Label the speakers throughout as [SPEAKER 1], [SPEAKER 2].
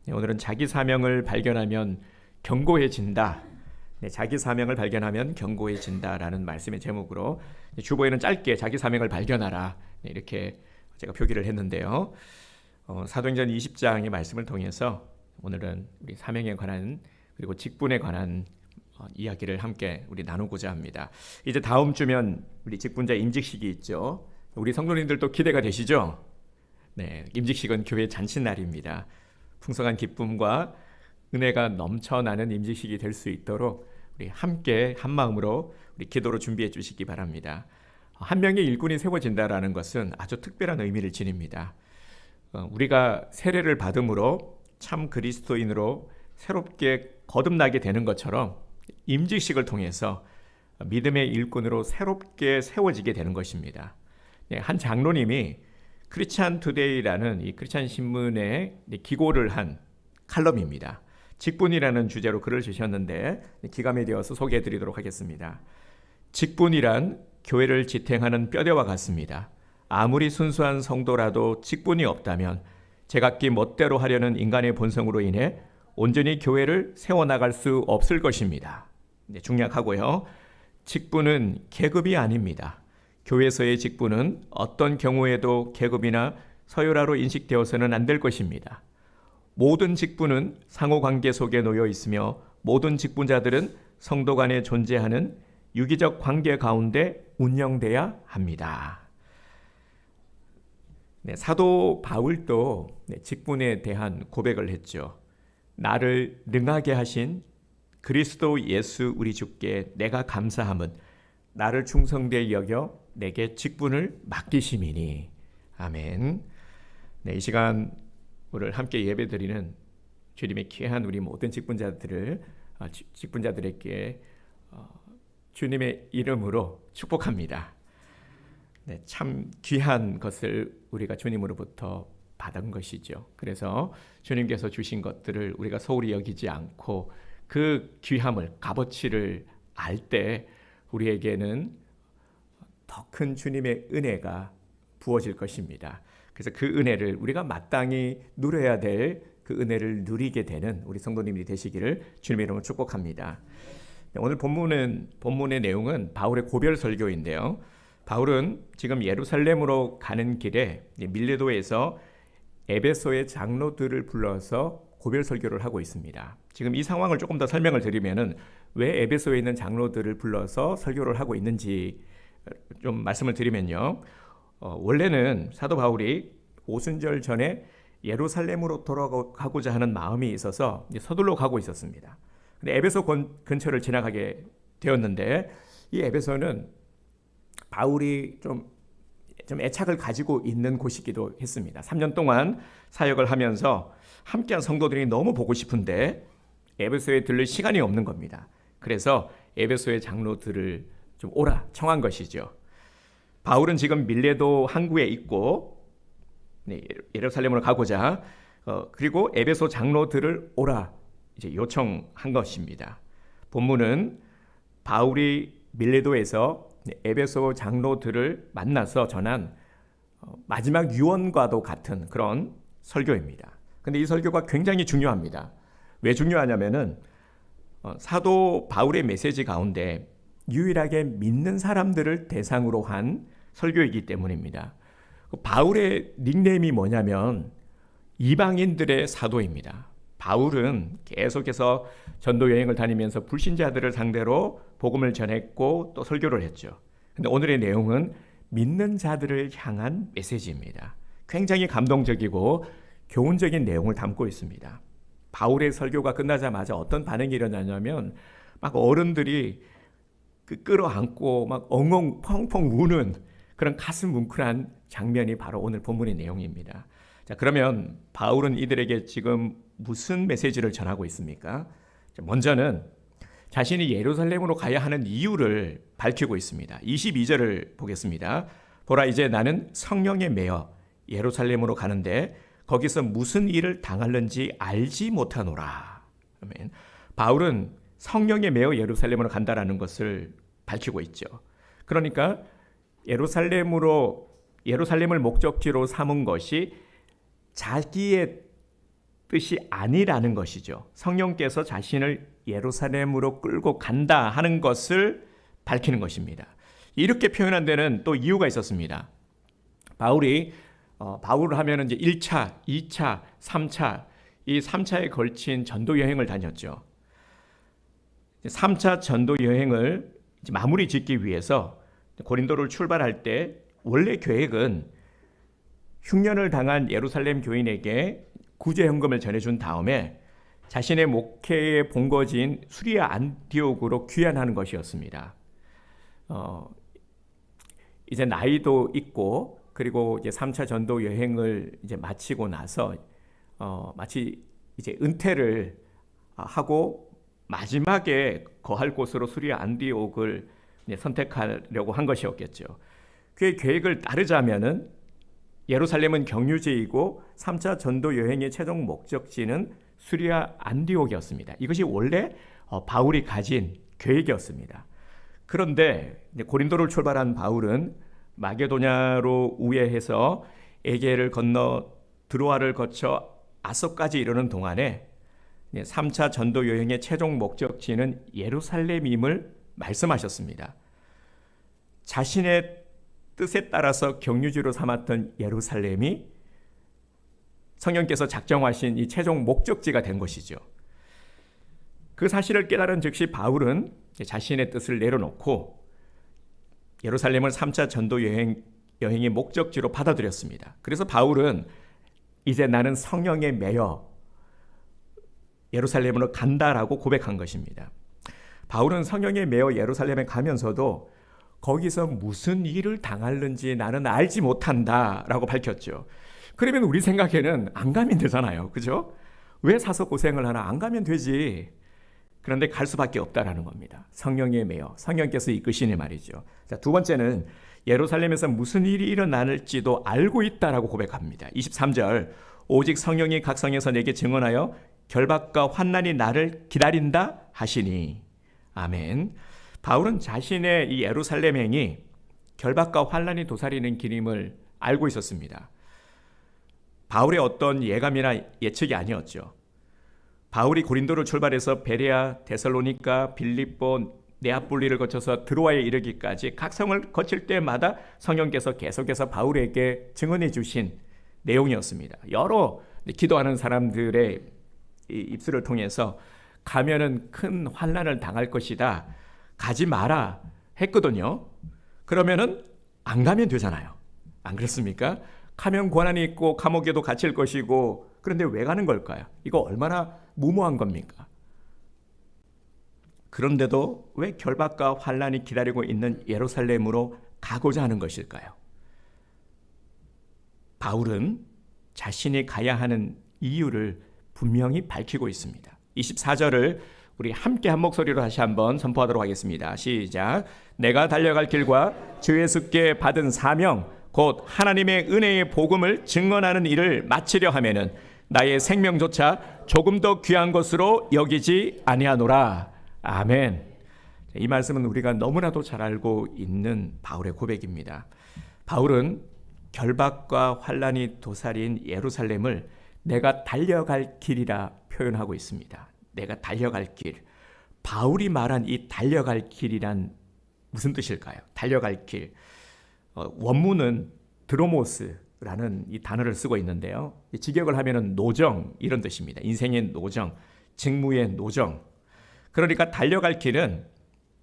[SPEAKER 1] 오늘은 자기 사명을 발견하면 견고해진다. 자기 사명을 발견하면 견고해진다라는 말씀의 제목으로 주보에는 짧게 자기 사명을 발견하라 이렇게 제가 표기를 했는데요. 사도행전 20장의 말씀을 통해서 오늘은 우리 사명에 관한 그리고 직분에 관한 이야기를 함께 우리 나누고자 합니다. 이제 다음 주면 우리 직분자 임직식이 있죠. 우리 성도님들도 기대가 되시죠? 네, 임직식은 교회 잔칫날입니다. 풍성한 기쁨과 은혜가 넘쳐나는 임직식이 될 수 있도록 우리 함께 한 마음으로 우리 기도로 준비해 주시기 바랍니다. 한 명의 일꾼이 세워진다라는 것은 아주 특별한 의미를 지닙니다. 우리가 세례를 받음으로 참 그리스도인으로 새롭게 거듭나게 되는 것처럼 임직식을 통해서 믿음의 일꾼으로 새롭게 세워지게 되는 것입니다. 한 장로님이 크리스찬 투데이라는 이 크리스찬 신문에 기고를 한 칼럼입니다. 직분이라는 주제로 글을 주셨는데 기감에 되어서 소개해 드리도록 하겠습니다. 직분이란 교회를 지탱하는 뼈대와 같습니다. 아무리 순수한 성도라도 직분이 없다면 제각기 멋대로 하려는 인간의 본성으로 인해 온전히 교회를 세워나갈 수 없을 것입니다. 중약하고요. 직분은 계급이 아닙니다. 교회에서의 직분은 어떤 경우에도 계급이나 서열화로 인식되어서는 안 될 것입니다. 모든 직분은 상호관계 속에 놓여 있으며 모든 직분자들은 성도 간에 존재하는 유기적 관계 가운데 운영돼야 합니다. 사도 바울도 직분에 대한 고백을 했죠. 나를 능하게 하신 그리스도 예수 우리 주께 내가 감사함은 나를 충성되이 여겨 내게 직분을 맡기심이니. 아멘. 이 시간 오늘 함께 예배드리는 주님의 귀한 우리 모든 직분자들에게 주님의 이름으로 축복합니다. 참 귀한 것을 우리가 주님으로부터 받은 것이죠. 그래서 주님께서 주신 것들을 우리가 소홀히 여기지 않고 그 귀함을, 값어치를 알 때 우리에게는 더 큰 주님의 은혜가 부어질 것입니다. 그래서 그 은혜를 우리가 마땅히 누려야 될 그 은혜를 누리게 되는 우리 성도님이 되시기를 주님의 이름으로 축복합니다. 오늘 본문의 내용은 바울의 고별 설교인데요. 바울은 지금 예루살렘으로 가는 길에 밀레도에서 에베소의 장로들을 불러서 고별 설교를 하고 있습니다. 지금 이 상황을 조금 더 설명을 드리면은 왜 에베소에 있는 장로들을 불러서 설교를 하고 있는지 좀 말씀을 드리면요. 원래는 사도 바울이 오순절 전에 예루살렘으로 돌아가고자 하는 마음이 있어서 서둘러 가고 있었습니다. 근데 에베소 근처를 지나가게 되었는데 이 에베소는 바울이 좀 애착을 가지고 있는 곳이기도 했습니다. 3년 동안 사역을 하면서 함께한 성도들이 너무 보고 싶은데 에베소에 들를 시간이 없는 겁니다. 그래서 에베소의 장로들을 좀 오라 청한 것이죠. 바울은 지금 밀레도 항구에 있고 예루살렘으로 가고자 그리고 에베소 장로들을 오라 이제 요청한 것입니다. 본문은 바울이 밀레도에서 에베소 장로들을 만나서 전한 마지막 유언과도 같은 그런 설교입니다. 근데 이 설교가 굉장히 중요합니다. 왜 중요하냐면은 사도 바울의 메시지 가운데 유일하게 믿는 사람들을 대상으로 한 설교이기 때문입니다. 바울의 닉네임이 뭐냐면 이방인들의 사도입니다. 바울은 계속해서 전도 여행을 다니면서 불신자들을 상대로 복음을 전했고 또 설교를 했죠. 근데 오늘의 내용은 믿는 자들을 향한 메시지입니다. 굉장히 감동적이고 교훈적인 내용을 담고 있습니다. 바울의 설교가 끝나자마자 어떤 반응이 일어나냐면 막 어른들이 끌어안고 막 엉엉 펑펑 우는 그런 가슴 뭉클한 장면이 바로 오늘 본문의 내용입니다. 자, 그러면 바울은 이들에게 지금 무슨 메시지를 전하고 있습니까? 먼저는 자신이 예루살렘으로 가야 하는 이유를 밝히고 있습니다. 22절을 보겠습니다. 보라, 이제 나는 성령에 매여 예루살렘으로 가는데 거기서 무슨 일을 당할는지 알지 못하노라. 아멘. 바울은 성령에 매여 예루살렘으로 간다라는 것을 밝히고 있죠. 그러니까 예루살렘을 목적지로 삼은 것이 자기의 뜻이 아니라는 것이죠. 성령께서 자신을 예루살렘으로 끌고 간다 하는 것을 밝히는 것입니다. 이렇게 표현한 데는 또 이유가 있었습니다. 바울을 하면 이제 1차, 2차, 3차 이 3차에 걸친 전도 여행을 다녔죠. 3차 전도 여행을 마무리 짓기 위해서 고린도를 출발할 때 원래 계획은 흉년을 당한 예루살렘 교인에게 구제 헌금을 전해준 다음에 자신의 목회의 본거지인 수리아 안디옥으로 귀환하는 것이었습니다. 이제 나이도 있고 그리고 이제 3차 전도 여행을 이제 마치고 나서 마치 이제 은퇴를 하고 마지막에 거할 곳으로 수리아 안디옥을 선택하려고 한 것이었겠죠. 그의 계획을 따르자면은 예루살렘은 경유지이고 3차 전도 여행의 최종 목적지는 수리아 안디옥이었습니다. 이것이 원래 바울이 가진 계획이었습니다. 그런데 고린도를 출발한 바울은 마게도냐로 우회해서 에게를 건너 드로아를 거쳐 아소까지 이르는 동안에 3차 전도 여행의 최종 목적지는 예루살렘임을 말씀하셨습니다. 자신의 뜻에 따라서 경유지로 삼았던 예루살렘이 성령께서 작정하신 이 최종 목적지가 된 것이죠. 그 사실을 깨달은 즉시 바울은 자신의 뜻을 내려놓고 예루살렘을 3차 전도 여행의 목적지로 받아들였습니다. 그래서 바울은 이제 나는 성령에 매여 예루살렘으로 간다라고 고백한 것입니다. 바울은 성령에 매여 예루살렘에 가면서도 거기서 무슨 일을 당할는지 나는 알지 못한다라고 밝혔죠. 그러면 우리 생각에는 안 가면 되잖아요. 그죠? 왜 사서 고생을 하나? 안 가면 되지. 그런데 갈 수밖에 없다라는 겁니다. 성령에 매여 성령께서 이끄시니 말이죠. 자, 두 번째는 예루살렘에서 무슨 일이 일어날지도 알고 있다라고 고백합니다. 23절 오직 성령이 각성해서 내게 증언하여 결박과 환난이 나를 기다린다 하시니 아멘. 바울은 자신의 이 예루살렘행이 결박과 환난이 도사리는 길임을 알고 있었습니다. 바울의 어떤 예감이나 예측이 아니었죠. 바울이 고린도를 출발해서 베레아, 데살로니가, 빌립보, 네아폴리를 거쳐서 드로아에 이르기까지 각 성을 거칠 때마다 성령께서 계속해서 바울에게 증언해 주신 내용이었습니다. 여러 기도하는 사람들의 입술을 통해서 가면은 큰 환난을 당할 것이다. 가지 마라 했거든요. 그러면은 안 가면 되잖아요. 안 그렇습니까? 가면 고난이 있고 감옥에도 갇힐 것이고 그런데 왜 가는 걸까요? 이거 얼마나 무모한 겁니까? 그런데도 왜 결박과 환난이 기다리고 있는 예루살렘으로 가고자 하는 것일까요? 바울은 자신이 가야 하는 이유를 분명히 밝히고 있습니다. 24절을 우리 함께 한 목소리로 다시 한번 선포하도록 하겠습니다. 시작. 내가 달려갈 길과 주 예수께 받은 사명 곧 하나님의 은혜의 복음을 증언하는 일을 마치려 하면은 나의 생명조차 조금 더 귀한 것으로 여기지 아니하노라. 아멘. 이 말씀은 우리가 너무나도 잘 알고 있는 바울의 고백입니다. 바울은 결박과 환난이 도사린 예루살렘을 내가 달려갈 길이라 표현하고 있습니다. 내가 달려갈 길. 바울이 말한 이 달려갈 길이란 무슨 뜻일까요? 달려갈 길. 원문은 드로모스라는 이 단어를 쓰고 있는데요. 직역을 하면은 노정 이런 뜻입니다. 인생의 노정, 직무의 노정. 그러니까 달려갈 길은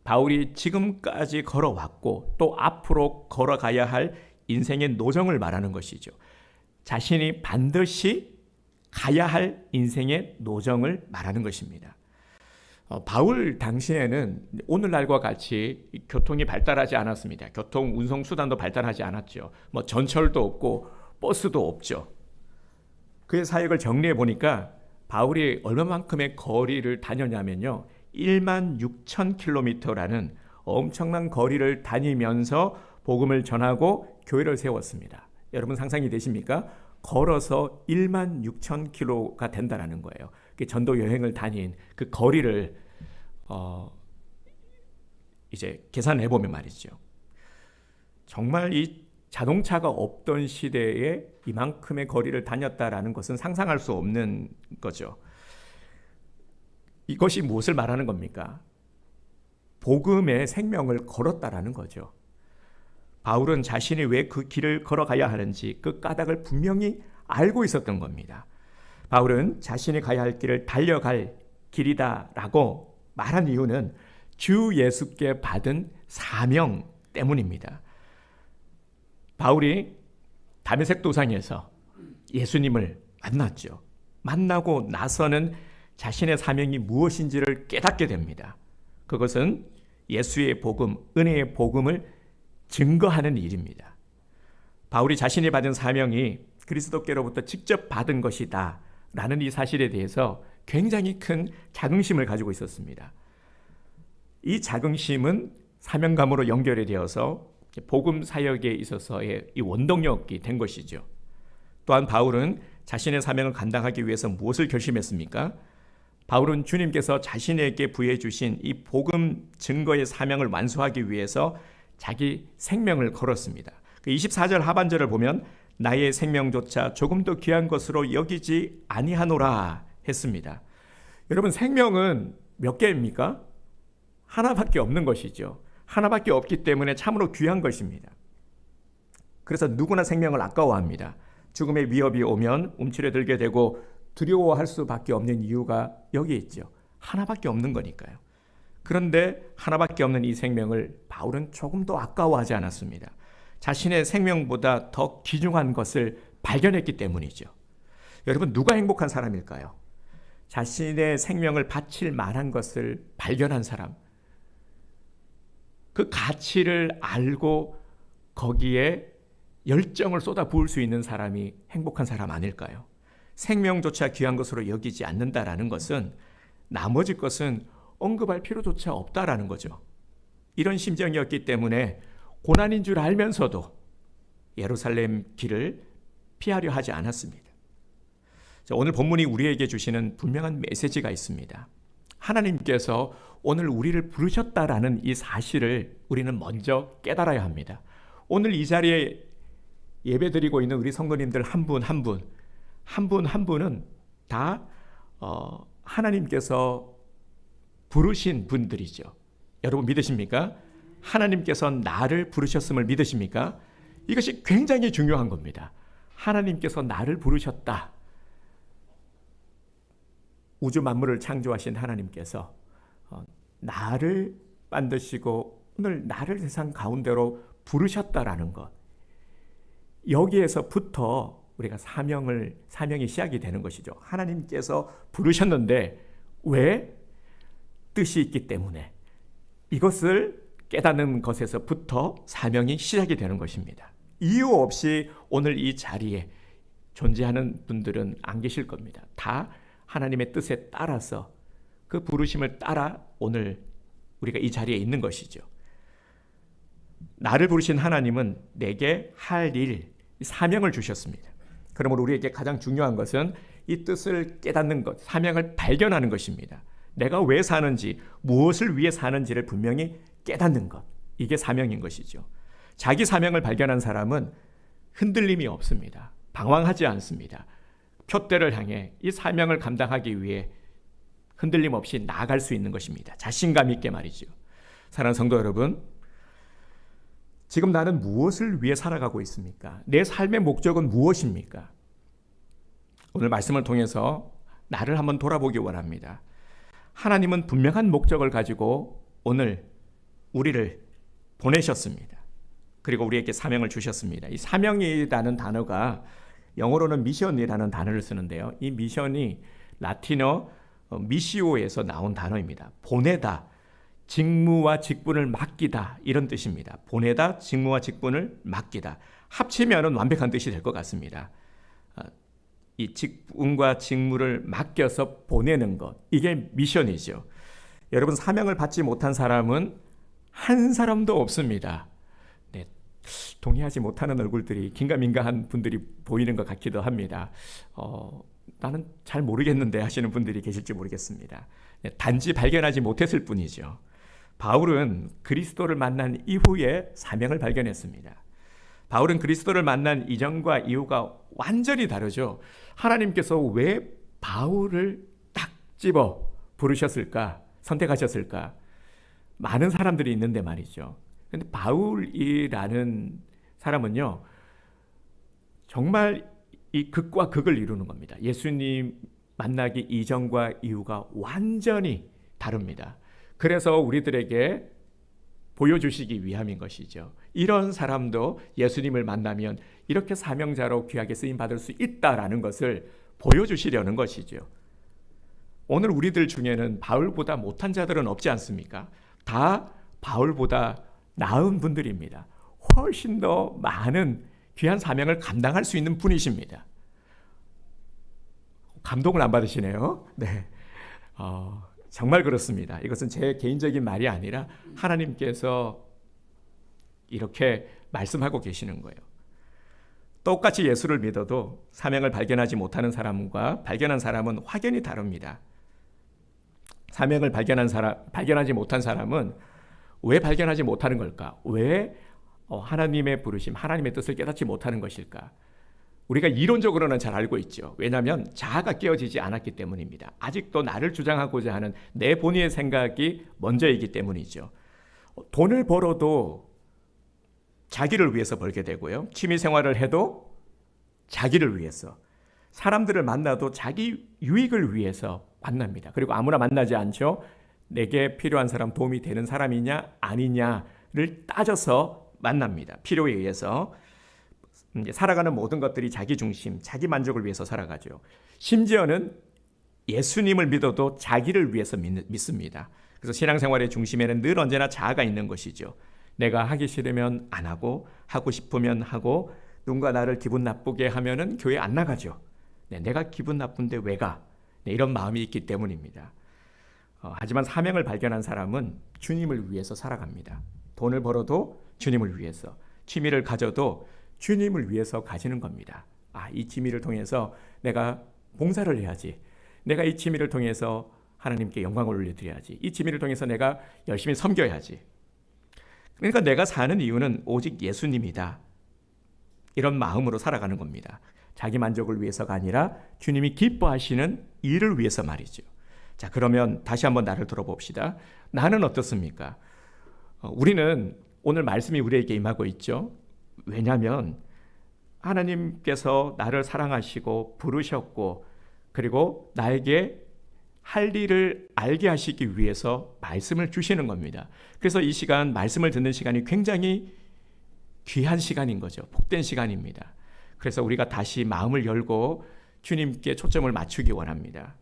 [SPEAKER 1] 바울이 지금까지 걸어왔고 또 앞으로 걸어가야 할 인생의 노정을 말하는 것이죠. 자신이 반드시 가야 할 인생의 노정을 말하는 것입니다. 바울 당시에는 오늘날과 같이 교통이 발달하지 않았습니다. 교통 운송 수단도 발달하지 않았죠. 뭐 전철도 없고 버스도 없죠. 그의 사역을 정리해 보니까 바울이 얼마만큼의 거리를 다녔냐면요. 16,000km라는 엄청난 거리를 다니면서 복음을 전하고 교회를 세웠습니다. 여러분 상상이 되십니까? 걸어서 16,000km가 된다는 거예요. 전도 여행을 다닌 그 거리를 이제 계산해 보면 말이죠. 정말 이 자동차가 없던 시대에 이만큼의 거리를 다녔다라는 것은 상상할 수 없는 거죠. 이것이 무엇을 말하는 겁니까? 복음의 생명을 걸었다라는 거죠. 바울은 자신이 왜 그 길을 걸어가야 하는지 그 까닭을 분명히 알고 있었던 겁니다. 바울은 자신이 가야 할 길을 달려갈 길이다라고 말한 이유는 주 예수께 받은 사명 때문입니다. 바울이 다메섹 도상에서 예수님을 만났죠. 만나고 나서는 자신의 사명이 무엇인지를 깨닫게 됩니다. 그것은 예수의 복음, 은혜의 복음을 증거하는 일입니다. 바울이 자신이 받은 사명이 그리스도께로부터 직접 받은 것이다 라는 이 사실에 대해서 굉장히 큰 자긍심을 가지고 있었습니다. 이 자긍심은 사명감으로 연결이 되어서 복음 사역에 있어서의 이 원동력이 된 것이죠. 또한 바울은 자신의 사명을 감당하기 위해서 무엇을 결심했습니까? 바울은 주님께서 자신에게 부여해 주신 이 복음 증거의 사명을 완수하기 위해서 자기 생명을 걸었습니다. 그 24절 하반절을 보면 나의 생명조차 조금 더 귀한 것으로 여기지 아니하노라 했습니다. 여러분, 생명은 몇 개입니까? 하나밖에 없는 것이죠. 하나밖에 없기 때문에 참으로 귀한 것입니다. 그래서 누구나 생명을 아까워합니다. 죽음의 위협이 오면 움츠려들게 되고 두려워할 수밖에 없는 이유가 여기 있죠. 하나밖에 없는 거니까요. 그런데 하나밖에 없는 이 생명을 바울은 조금 더 아까워하지 않았습니다. 자신의 생명보다 더 귀중한 것을 발견했기 때문이죠. 여러분, 누가 행복한 사람일까요? 자신의 생명을 바칠 만한 것을 발견한 사람, 그 가치를 알고 거기에 열정을 쏟아부을 수 있는 사람이 행복한 사람 아닐까요? 생명조차 귀한 것으로 여기지 않는다라는 것은 나머지 것은 언급할 필요조차 없다라는 거죠. 이런 심정이었기 때문에 고난인 줄 알면서도 예루살렘 길을 피하려 하지 않았습니다. 오늘 본문이 우리에게 주시는 분명한 메시지가 있습니다. 하나님께서 오늘 우리를 부르셨다라는 이 사실을 우리는 먼저 깨달아야 합니다. 오늘 이 자리에 예배드리고 있는 우리 성도님들 한 분 한 분은 다 하나님께서 부르신 분들이죠. 여러분 믿으십니까? 하나님께서 나를 부르셨음을 믿으십니까? 이것이 굉장히 중요한 겁니다. 하나님께서 나를 부르셨다. 우주 만물을 창조하신 하나님께서 나를 만드시고 오늘 나를 세상 가운데로 부르셨다라는 것, 여기에서부터 우리가 사명이 시작이 되는 것이죠. 하나님께서 부르셨는데 왜? 뜻이 있기 때문에 이것을 깨닫는 것에서부터 사명이 시작이 되는 것입니다. 이유 없이 오늘 이 자리에 존재하는 분들은 안 계실 겁니다. 다 하나님의 뜻에 따라서 그 부르심을 따라 오늘 우리가 이 자리에 있는 것이죠. 나를 부르신 하나님은 내게 할 일, 사명을 주셨습니다. 그러므로 우리에게 가장 중요한 것은 이 뜻을 깨닫는 것, 사명을 발견하는 것입니다. 내가 왜 사는지, 무엇을 위해 사는지를 분명히 깨닫는 것, 이게 사명인 것이죠. 자기 사명을 발견한 사람은 흔들림이 없습니다. 방황하지 않습니다. 표대를 향해 이 사명을 감당하기 위해 흔들림 없이 나아갈 수 있는 것입니다. 자신감 있게 말이죠. 사랑하는 성도 여러분, 지금 나는 무엇을 위해 살아가고 있습니까? 내 삶의 목적은 무엇입니까? 오늘 말씀을 통해서 나를 한번 돌아보기 원합니다. 하나님은 분명한 목적을 가지고 오늘 우리를 보내셨습니다. 그리고 우리에게 사명을 주셨습니다. 이 사명이라는 단어가 영어로는 미션이라는 단어를 쓰는데요. 이 미션이 라틴어 미시오에서 나온 단어입니다. 보내다, 직무와 직분을 맡기다, 이런 뜻입니다. 보내다, 직무와 직분을 맡기다. 합치면은 완벽한 뜻이 될 것 같습니다. 이 직분과 직무를 맡겨서 보내는 것, 이게 미션이죠. 여러분, 사명을 받지 못한 사람은 한 사람도 없습니다. 네, 동의하지 못하는 얼굴들이 긴가민가한 분들이 보이는 것 같기도 합니다. 나는 잘 모르겠는데 하시는 분들이 계실지 모르겠습니다. 네, 단지 발견하지 못했을 뿐이죠. 바울은 그리스도를 만난 이후에 사명을 발견했습니다. 바울은 그리스도를 만난 이전과 이후가 완전히 다르죠. 하나님께서 왜 바울을 딱 집어 부르셨을까? 선택하셨을까? 많은 사람들이 있는데 말이죠. 근데 바울이라는 사람은요, 정말 이 극과 극을 이루는 겁니다. 예수님 만나기 이전과 이후가 완전히 다릅니다. 그래서 우리들에게 보여주시기 위함인 것이죠. 이런 사람도 예수님을 만나면 이렇게 사명자로 귀하게 쓰임받을 수 있다라는 것을 보여주시려는 것이죠. 오늘 우리들 중에는 바울보다 못한 자들은 없지 않습니까? 다 바울보다 나은 분들입니다. 훨씬 더 많은 귀한 사명을 감당할 수 있는 분이십니다. 감동을 안 받으시네요. 네, 정말 그렇습니다. 이것은 제 개인적인 말이 아니라 하나님께서 이렇게 말씀하고 계시는 거예요. 똑같이 예수를 믿어도 사명을 발견하지 못하는 사람과 발견한 사람은 확연히 다릅니다. 사명을 발견하지 못한 사람은 왜 발견하지 못하는 걸까? 왜 하나님의 부르심, 하나님의 뜻을 깨닫지 못하는 것일까? 우리가 이론적으로는 잘 알고 있죠. 왜냐하면 자아가 깨어지지 않았기 때문입니다. 아직도 나를 주장하고자 하는 내 본의의 생각이 먼저이기 때문이죠. 돈을 벌어도 자기를 위해서 벌게 되고요. 취미 생활을 해도 자기를 위해서, 사람들을 만나도 자기 유익을 위해서 만납니다. 그리고 아무나 만나지 않죠. 내게 필요한 사람, 도움이 되는 사람이냐 아니냐를 따져서 만납니다. 필요에 의해서. 살아가는 모든 것들이 자기 중심, 자기 만족을 위해서 살아가죠. 심지어는 예수님을 믿어도 자기를 위해서 믿습니다. 그래서 신앙생활의 중심에는 늘 언제나 자아가 있는 것이죠. 내가 하기 싫으면 안 하고, 하고 싶으면 하고, 누군가 나를 기분 나쁘게 하면은 교회 안 나가죠. 내가 기분 나쁜데 왜 가? 이런 마음이 있기 때문입니다. 하지만 사명을 발견한 사람은 주님을 위해서 살아갑니다. 돈을 벌어도 주님을 위해서, 취미를 가져도 주님을 위해서 가지는 겁니다. 이 취미를 통해서 내가 봉사를 해야지. 내가 이 취미를 통해서 하나님께 영광을 올려드려야지. 이 취미를 통해서 내가 열심히 섬겨야지. 그러니까 내가 사는 이유는 오직 예수님이다. 이런 마음으로 살아가는 겁니다. 자기 만족을 위해서가 아니라 주님이 기뻐하시는 일을 위해서 말이죠. 자, 그러면 다시 한번 나를 들어봅시다. 나는 어떻습니까? 우리는 오늘 말씀이 우리에게 임하고 있죠. 왜냐하면 하나님께서 나를 사랑하시고 부르셨고, 그리고 나에게 할 일을 알게 하시기 위해서 말씀을 주시는 겁니다. 그래서 이 시간, 말씀을 듣는 시간이 굉장히 귀한 시간인 거죠. 복된 시간입니다. 그래서 우리가 다시 마음을 열고 주님께 초점을 맞추기 원합니다.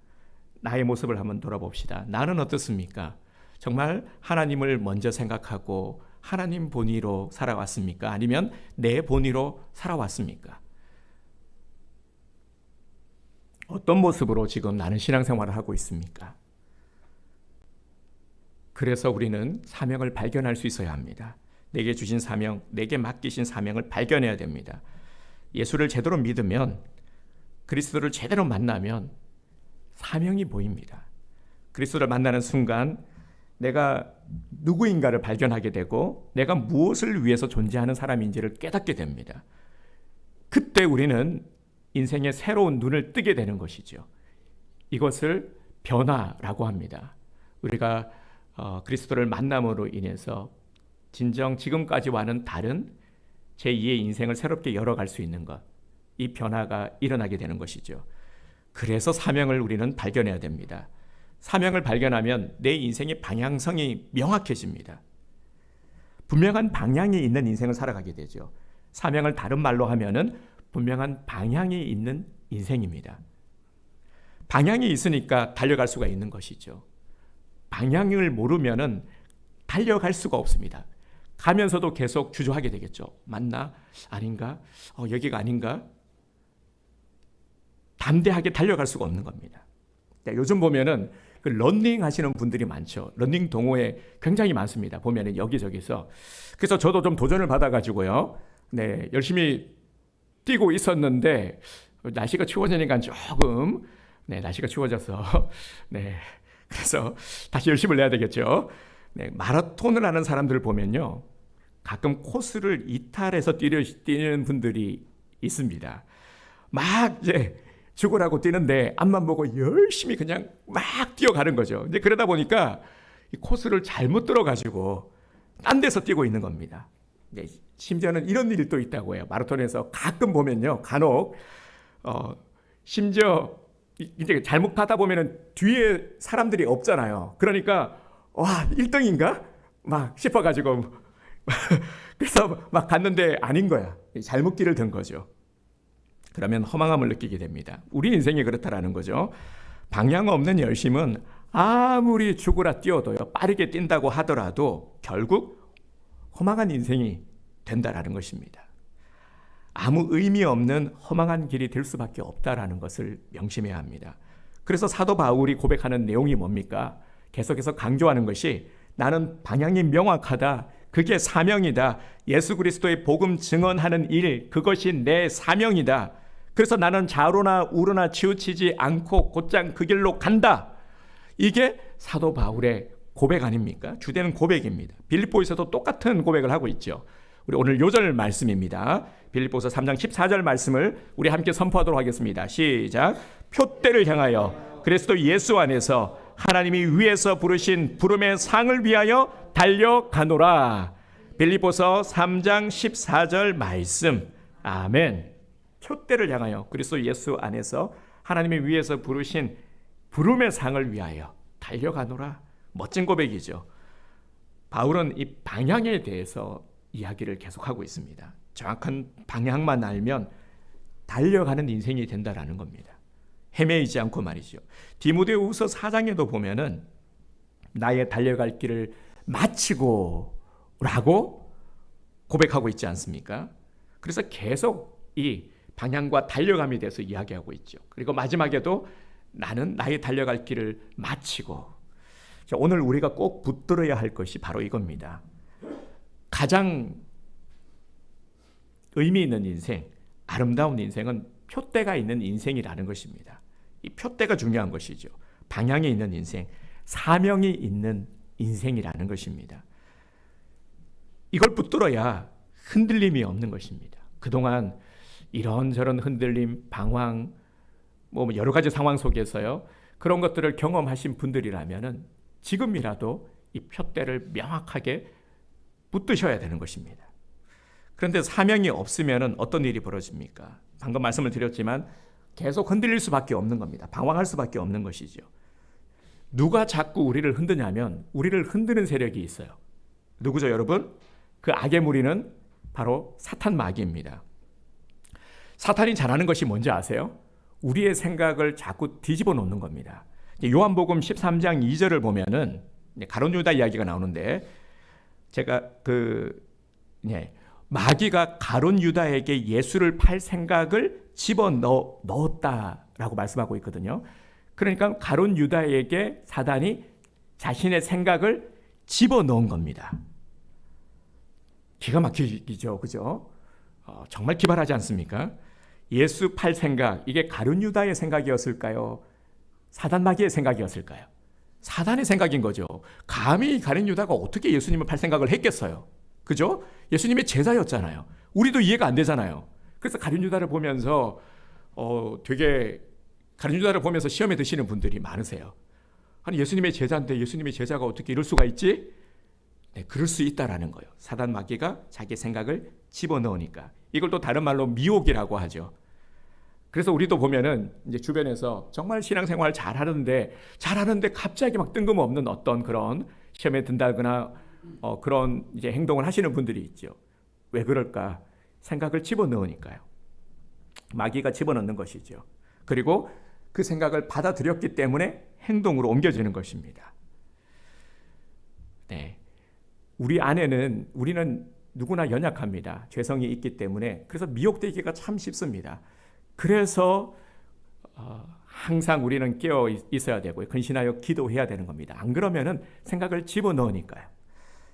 [SPEAKER 1] 나의 모습을 한번 돌아봅시다. 나는 어떻습니까? 정말 하나님을 먼저 생각하고 하나님 본의로 살아왔습니까? 아니면 내 본의로 살아왔습니까? 어떤 모습으로 지금 나는 신앙생활을 하고 있습니까? 그래서 우리는 사명을 발견할 수 있어야 합니다. 내게 주신 사명, 내게 맡기신 사명을 발견해야 됩니다. 예수를 제대로 믿으면, 그리스도를 제대로 만나면 사명이 보입니다. 그리스도를 만나는 순간 내가 누구인가를 발견하게 되고 내가 무엇을 위해서 존재하는 사람인지를 깨닫게 됩니다. 그때 우리는 인생의 새로운 눈을 뜨게 되는 것이죠. 이것을 변화라고 합니다. 우리가 그리스도를 만남으로 인해서 진정 지금까지와는 다른 제2의 인생을 새롭게 열어갈 수 있는 것, 이 변화가 일어나게 되는 것이죠. 그래서 사명을 우리는 발견해야 됩니다. 사명을 발견하면 내 인생의 방향성이 명확해집니다. 분명한 방향이 있는 인생을 살아가게 되죠. 사명을 다른 말로 하면은 분명한 방향이 있는 인생입니다. 방향이 있으니까 달려갈 수가 있는 것이죠. 방향을 모르면은 달려갈 수가 없습니다. 가면서도 계속 주저하게 되겠죠. 맞나? 아닌가? 여기가 아닌가? 담대하게 달려갈 수가 없는 겁니다. 요즘 보면은 그 러닝 하시는 분들이 많죠. 러닝 동호회 굉장히 많습니다. 보면은 여기저기서. 그래서 저도 좀 도전을 받아가지고요. 네, 열심히 뛰고 있었는데 날씨가 추워지니까 조금 날씨가 추워져서 그래서 다시 열심을 내야 되겠죠. 마라톤을 하는 사람들을 보면요, 가끔 코스를 이탈해서 뛰는 분들이 있습니다. 막 이제 죽으라고 뛰는데 앞만 보고 열심히 그냥 막 뛰어가는 거죠. 이제 그러다 보니까 이 코스를 잘못 들어가지고 딴 데서 뛰고 있는 겁니다. 심지어는 이런 일도 있다고 해요. 마라톤에서 가끔 보면요, 간혹 심지어 이제 잘못 가다 보면은 뒤에 사람들이 없잖아요. 그러니까 와 1등인가 막 싶어가지고 그래서 막 갔는데 아닌 거야. 잘못 길을 든 거죠. 그러면 허망함을 느끼게 됩니다. 우리 인생이 그렇다라는 거죠. 방향 없는 열심은 아무리 죽으라 뛰어도요, 빠르게 뛴다고 하더라도 결국 허망한 인생이 된다라는 것입니다. 아무 의미 없는 허망한 길이 될 수밖에 없다라는 것을 명심해야 합니다. 그래서 사도 바울이 고백하는 내용이 뭡니까? 계속해서 강조하는 것이 나는 방향이 명확하다. 그게 사명이다. 예수 그리스도의 복음 증언하는 일, 그것이 내 사명이다. 그래서 나는 좌로나 우로나 치우치지 않고 곧장 그 길로 간다. 이게 사도 바울의 고백 아닙니까? 주되는 고백입니다. 빌립보에서도 똑같은 고백을 하고 있죠. 우리 오늘 요절 말씀입니다. 빌립보서 3장 14절 말씀을 우리 함께 선포하도록 하겠습니다. 시작. 표대를 향하여 그리스도 예수 안에서 하나님이 위에서 부르신 부름의 상을 위하여 달려가노라. 빌립보서 3장 14절 말씀. 아멘. 표대를 향하여 그리스도 예수 안에서 하나님이 위에서 부르신 부름의 상을 위하여 달려가노라. 멋진 고백이죠. 바울은 이 방향에 대해서 이야기를 계속하고 있습니다. 정확한 방향만 알면 달려가는 인생이 된다라는 겁니다. 헤매이지 않고 말이죠. 디모데후서 4장에도 보면은 나의 달려갈 길을 마치고 라고 고백하고 있지 않습니까? 그래서 계속 이 방향과 달려감에 대해서 이야기하고 있죠. 그리고 마지막에도 나는 나의 달려갈 길을 마치고. 오늘 우리가 꼭 붙들어야 할 것이 바로 이겁니다. 가장 의미 있는 인생, 아름다운 인생은 표대가 있는 인생이라는 것입니다. 이 표대가 중요한 것이죠. 방향이 있는 인생, 사명이 있는 인생이라는 것입니다. 이걸 붙들어야 흔들림이 없는 것입니다. 그동안 이런저런 흔들림, 방황, 뭐 여러 가지 상황 속에서요, 그런 것들을 경험하신 분들이라면은 지금이라도 이 표대를 명확하게 붙드셔야 되는 것입니다. 그런데 사명이 없으면 어떤 일이 벌어집니까? 방금 말씀을 드렸지만 계속 흔들릴 수밖에 없는 겁니다. 방황할 수밖에 없는 것이죠. 누가 자꾸 우리를 흔드냐면 우리를 흔드는 세력이 있어요. 누구죠, 여러분? 그 악의 무리는 바로 사탄 마귀입니다. 사탄이 잘하는 것이 뭔지 아세요? 우리의 생각을 자꾸 뒤집어 놓는 겁니다. 요한복음 13장 2절을 보면은 가룟 유다 이야기가 나오는데, 제가 마귀가 가룟 유다에게 예수를 팔 생각을 집어 넣었다라고 말씀하고 있거든요. 그러니까 가룟 유다에게 사단이 자신의 생각을 집어 넣은 겁니다. 기가 막히죠, 그죠? 정말 기발하지 않습니까? 예수 팔 생각, 이게 가룟 유다의 생각이었을까요? 사단 마귀의 생각이었을까요? 사단의 생각인 거죠. 감히 가룟 유다가 어떻게 예수님을 팔 생각을 했겠어요? 그죠? 예수님의 제자였잖아요. 우리도 이해가 안 되잖아요. 그래서 가룟 유다를 보면서 되게 가룟 유다를 보면서 시험에 드시는 분들이 많으세요. 아니, 예수님의 제자인데 예수님의 제자가 어떻게 이럴 수가 있지? 네, 그럴 수 있다라는 거예요. 사단 마귀가 자기 생각을 집어넣으니까. 이걸 또 다른 말로 미혹이라고 하죠. 그래서 우리도 보면은 이제 주변에서 정말 신앙생활 잘하는데 갑자기 막 뜬금없는 어떤 그런 시험에 든다거나 그런 이제 행동을 하시는 분들이 있죠. 왜 그럴까? 생각을 집어넣으니까요. 마귀가 집어넣는 것이죠. 그리고 그 생각을 받아들였기 때문에 행동으로 옮겨지는 것입니다. 네. 우리는 누구나 연약합니다. 죄성이 있기 때문에. 그래서 미혹되기가 참 쉽습니다. 그래서 항상 우리는 깨어 있어야 되고요. 근신하여 기도해야 되는 겁니다. 안 그러면은 생각을 집어넣으니까요.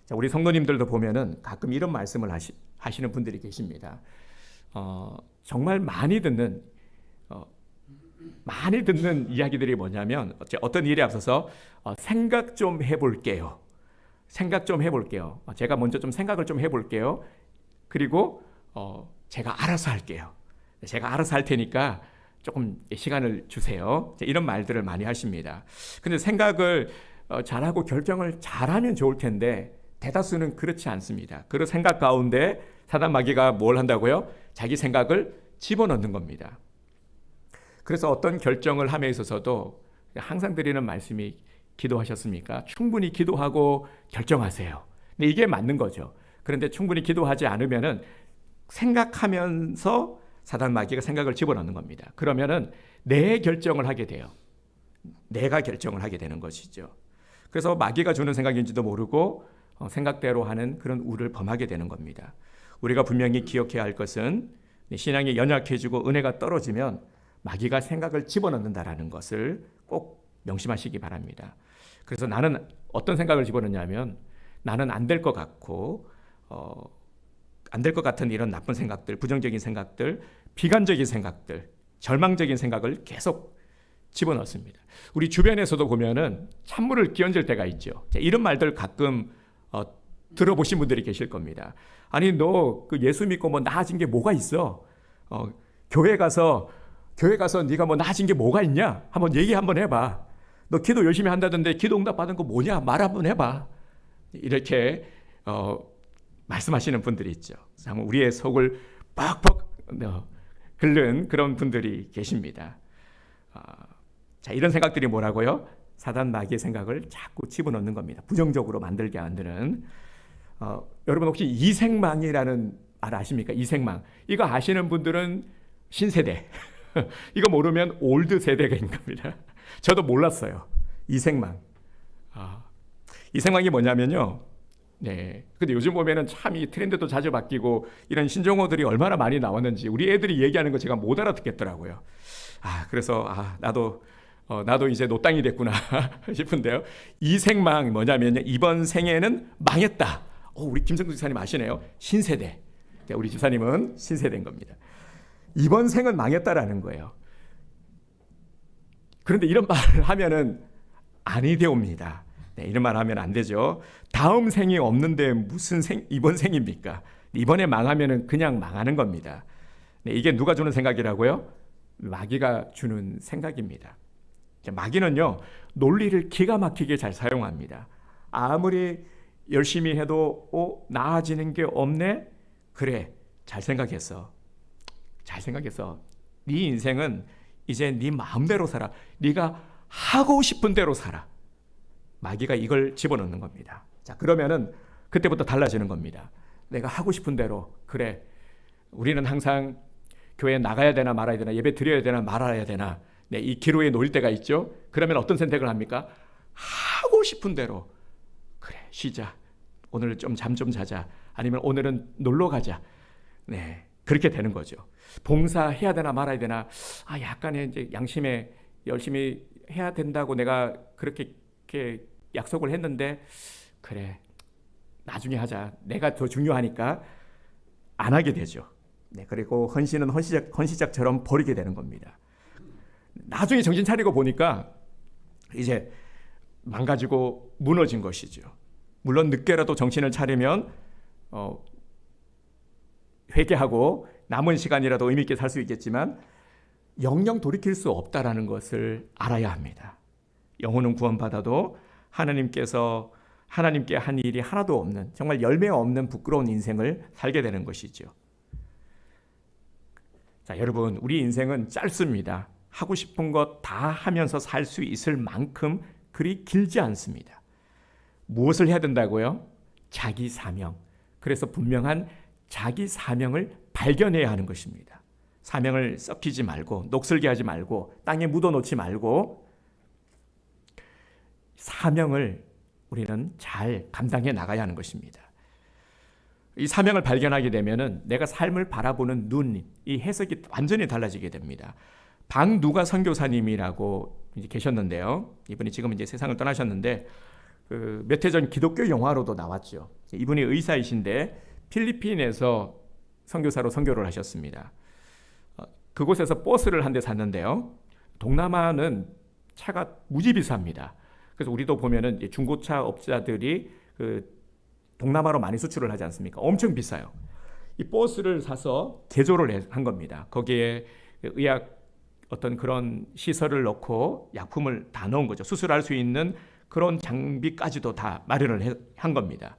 [SPEAKER 1] 자, 우리 성도님들도 보면은 가끔 이런 말씀을 하시는 분들이 계십니다. 정말 많이 듣는 이야기들이 뭐냐면, 어떤 일에 앞서서 생각 좀 해볼게요. 생각 좀 해볼게요. 제가 먼저 좀 생각을 좀 해볼게요. 그리고 제가 알아서 할게요. 제가 알아서 할 테니까 조금 시간을 주세요. 이런 말들을 많이 하십니다. 근데 생각을 잘하고 결정을 잘하면 좋을 텐데 대다수는 그렇지 않습니다. 그 생각 가운데 사단 마귀가 뭘 한다고요? 자기 생각을 집어넣는 겁니다. 그래서 어떤 결정을 함에 있어서도 항상 드리는 말씀이 기도하셨습니까? 충분히 기도하고 결정하세요. 근데 이게 맞는 거죠. 그런데 충분히 기도하지 않으면은 생각하면서 사단 마귀가 생각을 집어넣는 겁니다. 그러면은 내 결정을 하게 돼요. 내가 결정을 하게 되는 것이죠. 그래서 마귀가 주는 생각인지도 모르고 생각대로 하는 그런 우를 범하게 되는 겁니다. 우리가 분명히 기억해야 할 것은 신앙이 연약해지고 은혜가 떨어지면 마귀가 생각을 집어넣는다라는 것을 꼭 명심하시기 바랍니다. 그래서 나는 어떤 생각을 집어넣냐면 나는 안 될 것 같고 안 될 것 같은 이런 나쁜 생각들, 부정적인 생각들, 비관적인 생각들, 절망적인 생각을 계속 집어넣습니다. 우리 주변에서도 보면은 찬물을 끼얹을 때가 있죠. 이런 말들 가끔 들어보신 분들이 계실 겁니다. 아니 너 그 예수 믿고 뭐 나아진 게 뭐가 있어? 교회 가서 네가 뭐 나아진 게 뭐가 있냐? 한번 얘기 한번 해봐. 너 기도 열심히 한다던데 기도 응답 받은 거 뭐냐? 말 한번 해봐. 이렇게 말씀하시는 분들이 있죠. 우리의 속을 빡빡 긁는 그런 분들이 계십니다. 자, 이런 생각들이 뭐라고요? 사단 마귀의 생각을 자꾸 집어넣는 겁니다. 부정적으로 만들게 만드는. 여러분 혹시 이생망이라는 말 아십니까? 이생망. 이거 아시는 분들은 신세대. 이거 모르면 올드 세대인 겁니다. 저도 몰랐어요. 이생망. 이생망이 뭐냐면요. 네. 근데 요즘 보면은 참 이 트렌드도 자주 바뀌고 이런 신종어들이 얼마나 많이 나왔는지 우리 애들이 얘기하는 거 제가 못 알아듣겠더라고요. 그래서 나도 이제 노땅이 됐구나 싶은데요. 이생망 뭐냐면요. 이번 생에는 망했다. 우리 김성수 지사님 아시네요. 신세대. 우리 지사님은 신세대인 겁니다. 이번 생은 망했다라는 거예요. 그런데 이런 말을 하면은 아니 되옵니다. 네, 이런 말 하면 안 되죠. 다음 생이 없는데 무슨 이번 생입니까? 이번에 망하면은 그냥 망하는 겁니다. 네, 이게 누가 주는 생각이라고요? 마귀가 주는 생각입니다. 마귀는요, 논리를 기가 막히게 잘 사용합니다. 아무리 열심히 해도 나아지는 게 없네? 그래, 잘 생각했어. 네 인생은 이제 네 마음대로 살아. 네가 하고 싶은 대로 살아. 마귀가 이걸 집어넣는 겁니다. 자, 그러면은 그때부터 달라지는 겁니다. 내가 하고 싶은 대로. 그래, 우리는 항상 교회에 나가야 되나 말아야 되나, 예배 드려야 되나 말아야 되나, 네, 이 기로에 놓일 때가 있죠. 그러면 어떤 선택을 합니까? 하고 싶은 대로. 그래, 쉬자. 오늘 좀 잠 좀 자자. 아니면 오늘은 놀러 가자. 네, 그렇게 되는 거죠. 봉사해야 되나 말아야 되나. 약간의 이제 양심에 열심히 해야 된다고 내가 그렇게 약속을 했는데, 그래, 나중에 하자. 내가 더 중요하니까 안 하게 되죠. 네, 그리고 헌신은 헌시작처럼 버리게 되는 겁니다. 나중에 정신 차리고 보니까 이제 망가지고 무너진 것이죠. 물론 늦게라도 정신을 차리면 회개하고 남은 시간이라도 의미 있게 살 수 있겠지만 영영 돌이킬 수 없다라는 것을 알아야 합니다. 영혼은 구원받아도 하나님께 한 일이 하나도 없는, 정말 열매 없는 부끄러운 인생을 살게 되는 것이죠. 자, 여러분, 우리 인생은 짧습니다. 하고 싶은 것 다 하면서 살 수 있을 만큼 그리 길지 않습니다. 무엇을 해야 된다고요? 자기 사명. 그래서 분명한 자기 사명을 발견해야 하는 것입니다. 사명을 썩히지 말고, 녹슬게 하지 말고, 땅에 묻어놓지 말고, 사명을 우리는 잘 감당해 나가야 하는 것입니다. 이 사명을 발견하게 되면은 내가 삶을 바라보는 눈, 이 해석이 완전히 달라지게 됩니다. 방누가 선교사님이라고 이제 계셨는데요. 이분이 지금 이제 세상을 떠나셨는데 몇 해 전 기독교 영화로도 나왔죠. 이분이 의사이신데 필리핀에서 선교사로 선교를 하셨습니다. 그곳에서 버스를 한 대 샀는데요. 동남아는 차가 무지 비쌉니다. 그래서 우리도 보면은 중고차 업자들이 그 동남아로 많이 수출을 하지 않습니까? 엄청 비싸요. 이 버스를 사서 개조를 한 겁니다. 거기에 의학 어떤 그런 시설을 넣고 약품을 다 넣은 거죠. 수술할 수 있는 그런 장비까지도 다 마련을 한 겁니다.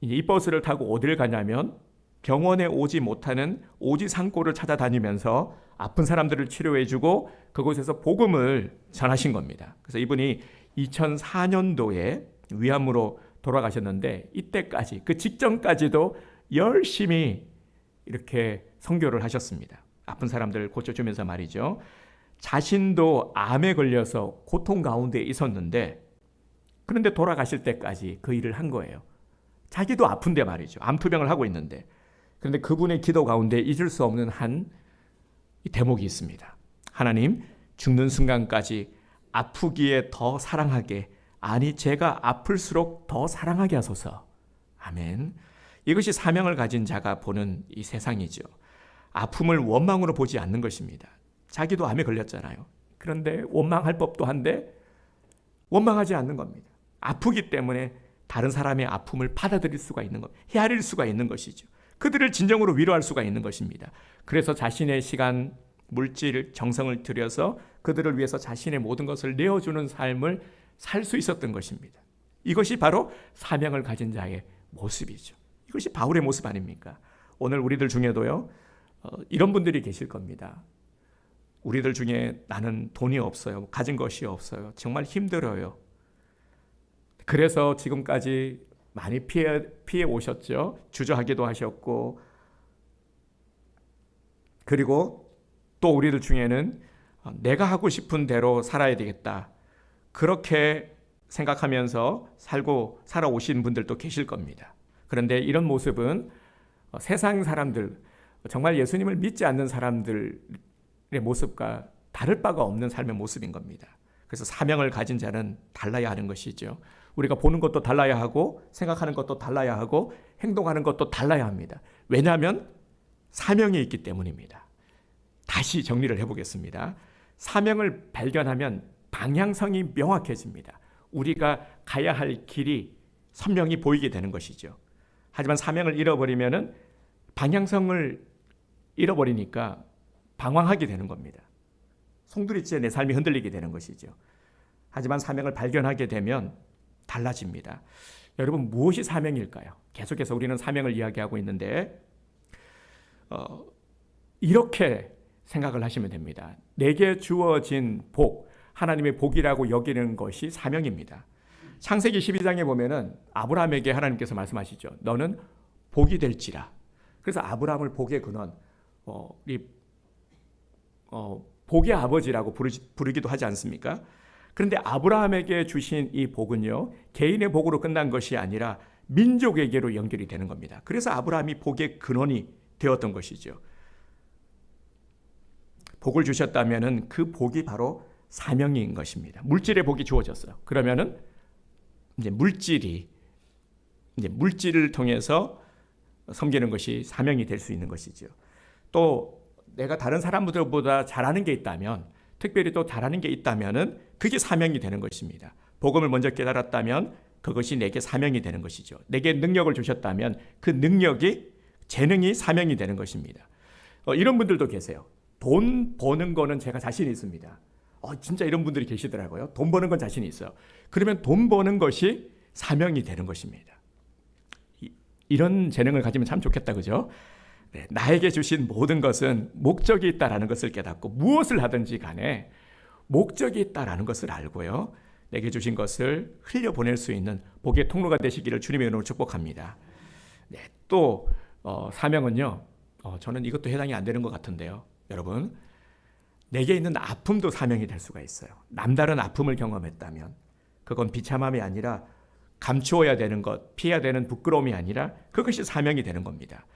[SPEAKER 1] 이 버스를 타고 어디를 가냐면 병원에 오지 못하는 오지산골을 찾아다니면서 아픈 사람들을 치료해주고 그곳에서 복음을 전하신 겁니다. 그래서 이분이 2004년도에 위암으로 돌아가셨는데 이때까지 그 직전까지도 열심히 이렇게 선교를 하셨습니다. 아픈 사람들을 고쳐주면서 말이죠. 자신도 암에 걸려서 고통 가운데 있었는데 그런데 돌아가실 때까지 그 일을 한 거예요. 자기도 아픈데 말이죠. 암투병을 하고 있는데 그런데 그분의 기도 가운데 잊을 수 없는 한 대목이 있습니다. 하나님, 죽는 순간까지 아프기에 더 사랑하게, 아니 제가 아플수록 더 사랑하게 하소서. 아멘. 이것이 사명을 가진 자가 보는 이 세상이죠. 아픔을 원망으로 보지 않는 것입니다. 자기도 암에 걸렸잖아요. 그런데 원망할 법도 한데 원망하지 않는 겁니다. 아프기 때문에 다른 사람의 아픔을 받아들일 수가 있는 것, 헤아릴 수가 있는 것이죠. 그들을 진정으로 위로할 수가 있는 것입니다. 그래서 자신의 시간, 물질, 정성을 들여서 그들을 위해서 자신의 모든 것을 내어주는 삶을 살 수 있었던 것입니다. 이것이 바로 사명을 가진 자의 모습이죠. 이것이 바울의 모습 아닙니까? 오늘 우리들 중에도요, 이런 분들이 계실 겁니다. 우리들 중에 나는 돈이 없어요. 가진 것이 없어요. 정말 힘들어요. 그래서 지금까지 많이 피해 오셨죠. 주저하기도 하셨고, 그리고 또 우리들 중에는 내가 하고 싶은 대로 살아야 되겠다. 그렇게 생각하면서 살아오신 분들도 계실 겁니다. 그런데 이런 모습은 세상 사람들, 정말 예수님을 믿지 않는 사람들의 모습과 다를 바가 없는 삶의 모습인 겁니다. 그래서 사명을 가진 자는 달라야 하는 것이죠. 우리가 보는 것도 달라야 하고 생각하는 것도 달라야 하고 행동하는 것도 달라야 합니다. 왜냐하면 사명이 있기 때문입니다. 다시 정리를 해보겠습니다. 사명을 발견하면 방향성이 명확해집니다. 우리가 가야 할 길이 선명히 보이게 되는 것이죠. 하지만 사명을 잃어버리면 방향성을 잃어버리니까 방황하게 되는 겁니다. 송두리째 내 삶이 흔들리게 되는 것이죠. 하지만 사명을 발견하게 되면 달라집니다. 여러분, 무엇이 사명일까요? 계속해서 우리는 사명을 이야기하고 있는데 이렇게 생각을 하시면 됩니다. 내게 주어진 복, 하나님의 복이라고 여기는 것이 사명입니다. 창세기 12장에 보면은 아브라함에게 하나님께서 말씀하시죠. 너는 복이 될지라. 그래서 아브라함을 복의 근원, 복의 아버지라고 부르기도 하지 않습니까? 그런데 아브라함에게 주신 이 복은요, 개인의 복으로 끝난 것이 아니라 민족에게로 연결이 되는 겁니다. 그래서 아브라함이 복의 근원이 되었던 것이죠. 복을 주셨다면은 그 복이 바로 사명인 것입니다. 물질의 복이 주어졌어요. 그러면은 이제 물질을 통해서 섬기는 것이 사명이 될 수 있는 것이죠. 또 내가 다른 사람들보다 잘하는 게 있다면, 특별히 또 잘하는 게 있다면은 그게 사명이 되는 것입니다. 복음을 먼저 깨달았다면 그것이 내게 사명이 되는 것이죠. 내게 능력을 주셨다면 그 능력이, 재능이 사명이 되는 것입니다. 이런 분들도 계세요. 돈 버는 거는 제가 자신이 있습니다. 진짜 이런 분들이 계시더라고요. 돈 버는 건 자신이 있어요. 그러면 돈 버는 것이 사명이 되는 것입니다. 이런 재능을 가지면 참 좋겠다, 그죠? 네, 나에게 주신 모든 것은 목적이 있다라는 것을 깨닫고 무엇을 하든지 간에 목적이 있다라는 것을 알고요. 내게 주신 것을 흘려보낼 수 있는 복의 통로가 되시기를 주님의 이름으로 축복합니다. 네, 또 사명은요. 저는 이것도 해당이 안 되는 것 같은데요. 여러분, 내게 있는 아픔도 사명이 될 수가 있어요. 남다른 아픔을 경험했다면 그건 비참함이 아니라 감추어야 되는 것, 피해야 되는 부끄러움이 아니라 그것이 사명이 되는 겁니다.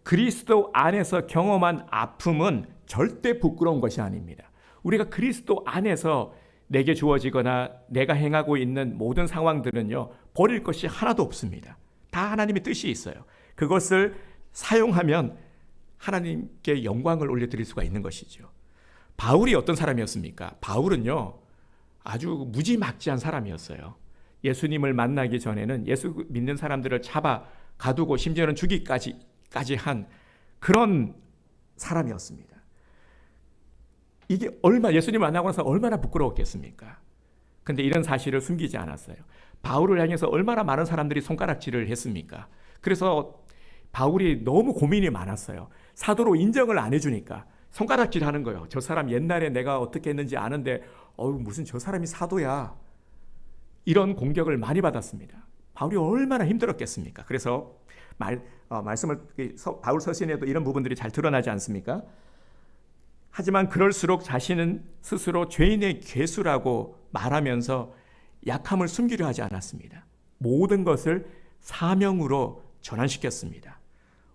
[SPEAKER 1] 그리스도 안에서 경험한 아픔은 절대 부끄러운 것이 아닙니다. 우리가 그리스도 안에서 내게 주어지거나 내가 행하고 있는 모든 상황들은요, 버릴 것이 하나도 없습니다. 다 하나님의 뜻이 있어요. 그것을 사용하면 하나님께 영광을 올려드릴 수가 있는 것이죠. 바울이 어떤 사람이었습니까? 바울은요, 아주 무지막지한 사람이었어요. 예수님을 만나기 전에는 예수 믿는 사람들을 잡아 가두고 심지어는 죽이기까지 한 그런 사람이었습니다. 이게 예수님을 만나고 나서 얼마나 부끄러웠겠습니까? 근데 이런 사실을 숨기지 않았어요. 바울을 향해서 얼마나 많은 사람들이 손가락질을 했습니까? 그래서 바울이 너무 고민이 많았어요. 사도로 인정을 안 해주니까 손가락질 하는 거예요. 저 사람 옛날에 내가 어떻게 했는지 아는데 무슨 저 사람이 사도야. 이런 공격을 많이 받았습니다. 바울이 얼마나 힘들었겠습니까? 그래서 바울 서신에도 이런 부분들이 잘 드러나지 않습니까? 하지만 그럴수록 자신은 스스로 죄인의 괴수라고 말하면서 약함을 숨기려 하지 않았습니다. 모든 것을 사명으로 전환시켰습니다.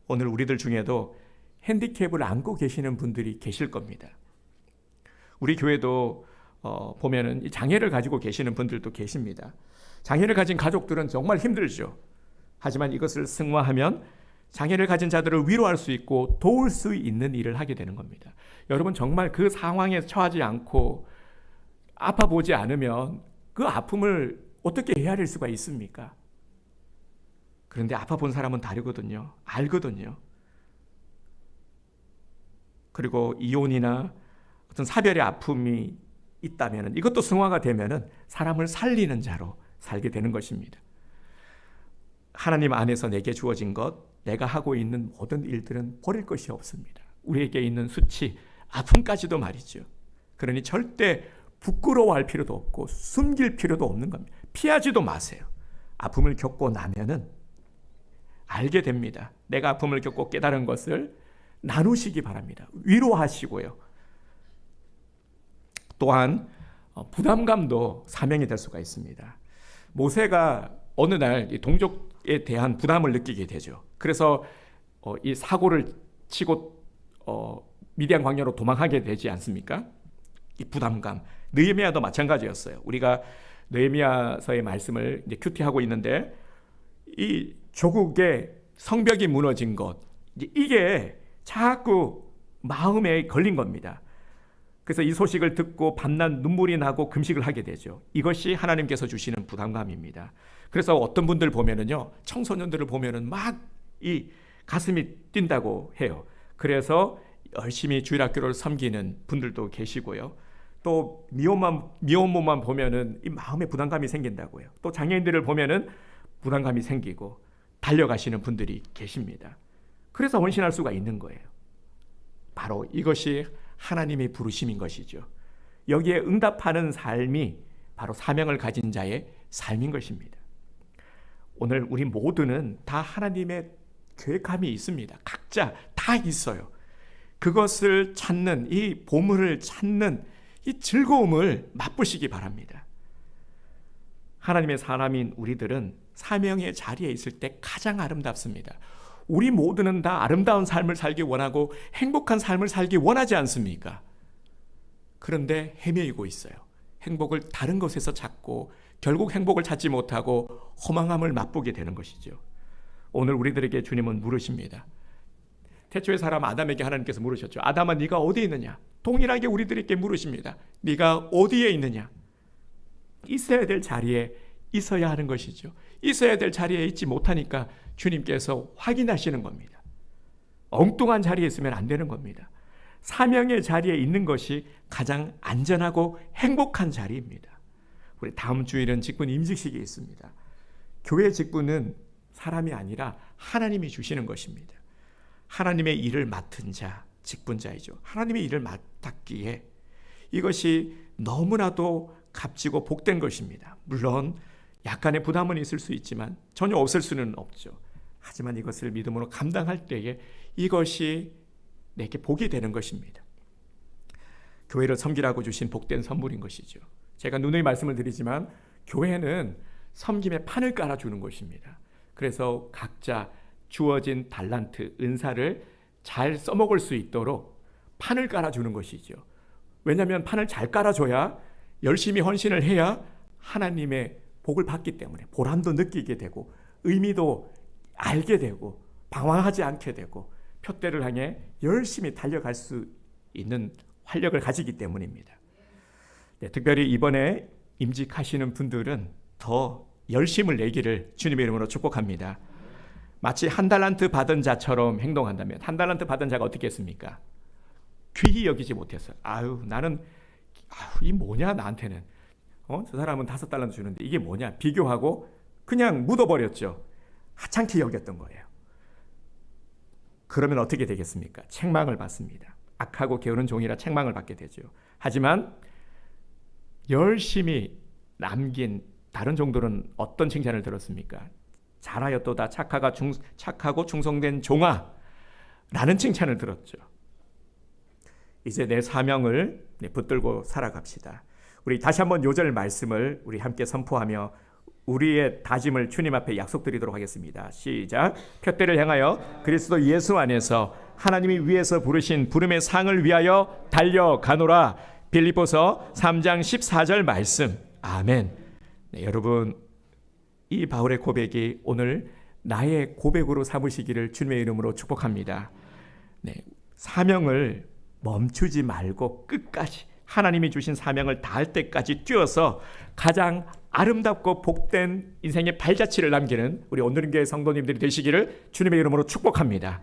[SPEAKER 1] 오늘 우리들 중에도 핸디캡을 안고 계시는 분들이 계실 겁니다. 우리 교회도 보면은 장애를 가지고 계시는 분들도 계십니다. 장애를 가진 가족들은 정말 힘들죠. 하지만 이것을 승화하면 장애를 가진 자들을 위로할 수 있고 도울 수 있는 일을 하게 되는 겁니다. 여러분 정말 그 상황에 처하지 않고 아파 보지 않으면 그 아픔을 어떻게 헤아릴 수가 있습니까? 그런데 아파 본 사람은 다르거든요. 알거든요. 그리고 이혼이나 어떤 사별의 아픔이 있다면 이것도 승화가 되면 사람을 살리는 자로 살게 되는 것입니다. 하나님 안에서 내게 주어진 것, 내가 하고 있는 모든 일들은 버릴 것이 없습니다. 우리에게 있는 수치, 아픔까지도 말이죠. 그러니 절대 부끄러워할 필요도 없고 숨길 필요도 없는 겁니다. 피하지도 마세요. 아픔을 겪고 나면은 알게 됩니다. 내가 아픔을 겪고 깨달은 것을 나누시기 바랍니다. 위로하시고요. 또한 부담감도 사명이 될 수가 있습니다. 모세가 어느 날 동족에 대한 부담을 느끼게 되죠. 그래서 이 사고를 치고 미디안 광야로 도망하게 되지 않습니까? 이 부담감. 느헤미야도 마찬가지였어요. 우리가 느헤미야서의 말씀을 이제 큐티하고 있는데 이 조국의 성벽이 무너진 것, 이게 자꾸 마음에 걸린 겁니다. 그래서 이 소식을 듣고 밤낮 눈물이 나고 금식을 하게 되죠. 이것이 하나님께서 주시는 부담감입니다. 그래서 어떤 분들 보면은요, 청소년들을 보면은 막 이 가슴이 뛴다고 해요. 그래서 열심히 주일학교를 섬기는 분들도 계시고요. 또 미혼모만 보면은 이 마음에 부담감이 생긴다고요. 또 장애인들을 보면은 부담감이 생기고 달려가시는 분들이 계십니다. 그래서 헌신할 수가 있는 거예요. 바로 이것이 하나님의 부르심인 것이죠. 여기에 응답하는 삶이 바로 사명을 가진 자의 삶인 것입니다. 오늘 우리 모두는 다 하나님의 계획함이 있습니다. 각자 다 있어요. 그것을 찾는, 이 보물을 찾는 이 즐거움을 맛보시기 바랍니다. 하나님의 사람인 우리들은 사명의 자리에 있을 때 가장 아름답습니다. 우리 모두는 다 아름다운 삶을 살기 원하고 행복한 삶을 살기 원하지 않습니까? 그런데 헤매이고 있어요. 행복을 다른 것에서 찾고 결국 행복을 찾지 못하고 허망함을 맛보게 되는 것이죠. 오늘 우리들에게 주님은 물으십니다. 태초의 사람 아담에게 하나님께서 물으셨죠. 아담아, 네가 어디에 있느냐? 동일하게 우리들에게 물으십니다. 네가 어디에 있느냐? 있어야 될 자리에 있어야 하는 것이죠. 있어야 될 자리에 있지 못하니까 주님께서 확인하시는 겁니다. 엉뚱한 자리에 있으면 안 되는 겁니다. 사명의 자리에 있는 것이 가장 안전하고 행복한 자리입니다. 우리 다음 주일은 직분 임직식이 있습니다. 교회 직분은 사람이 아니라 하나님이 주시는 것입니다. 하나님의 일을 맡은 자, 직분자이죠. 하나님의 일을 맡았기에 이것이 너무나도 값지고 복된 것입니다. 물론 약간의 부담은 있을 수 있지만 전혀 없을 수는 없죠. 하지만 이것을 믿음으로 감당할 때에 이것이 내게 복이 되는 것입니다. 교회를 섬기라고 주신 복된 선물인 것이죠. 제가 누누이 말씀을 드리지만 교회는 섬김의 판을 깔아주는 것입니다. 그래서 각자 주어진 달란트, 은사를 잘 써먹을 수 있도록 판을 깔아주는 것이죠. 왜냐하면 판을 잘 깔아줘야 열심히 헌신을 해야 하나님의 복을 받기 때문에 보람도 느끼게 되고 의미도 알게 되고 방황하지 않게 되고 표대를 향해 열심히 달려갈 수 있는 활력을 가지기 때문입니다. 네, 특별히 이번에 임직하시는 분들은 더 열심을 내기를 주님의 이름으로 축복합니다. 마치 한 달란트 받은 자처럼 행동한다면, 한 달란트 받은 자가 어떻게 했습니까? 귀히 여기지 못했어요. 나는 이 뭐냐 나한테는. 저 사람은 5달란트 주는데 이게 뭐냐 비교하고 그냥 묻어버렸죠. 하찮게 여겼던 거예요. 그러면 어떻게 되겠습니까? 책망을 받습니다. 악하고 게으른 종이라 책망을 받게 되죠. 하지만 열심히 남긴 다른 종들은 어떤 칭찬을 들었습니까? 잘하였도다 착하고 충성된 종아 라는 칭찬을 들었죠. 이제 내 사명을 붙들고 살아갑시다. 우리 다시 한번 요절 말씀을 우리 함께 선포하며 우리의 다짐을 주님 앞에 약속드리도록 하겠습니다. 시작. 표대를 향하여 그리스도 예수 안에서 하나님이 위에서 부르신 부름의 상을 위하여 달려가노라. 빌립보서 3장 14절 말씀. 아멘. 네, 여러분 이 바울의 고백이 오늘 나의 고백으로 삼으시기를 주님의 이름으로 축복합니다. 네, 사명을 멈추지 말고 끝까지 하나님이 주신 사명을 다할 때까지 뛰어서 가장 아름답고 복된 인생의 발자취를 남기는 우리 온누리교회 성도님들이 되시기를 주님의 이름으로 축복합니다.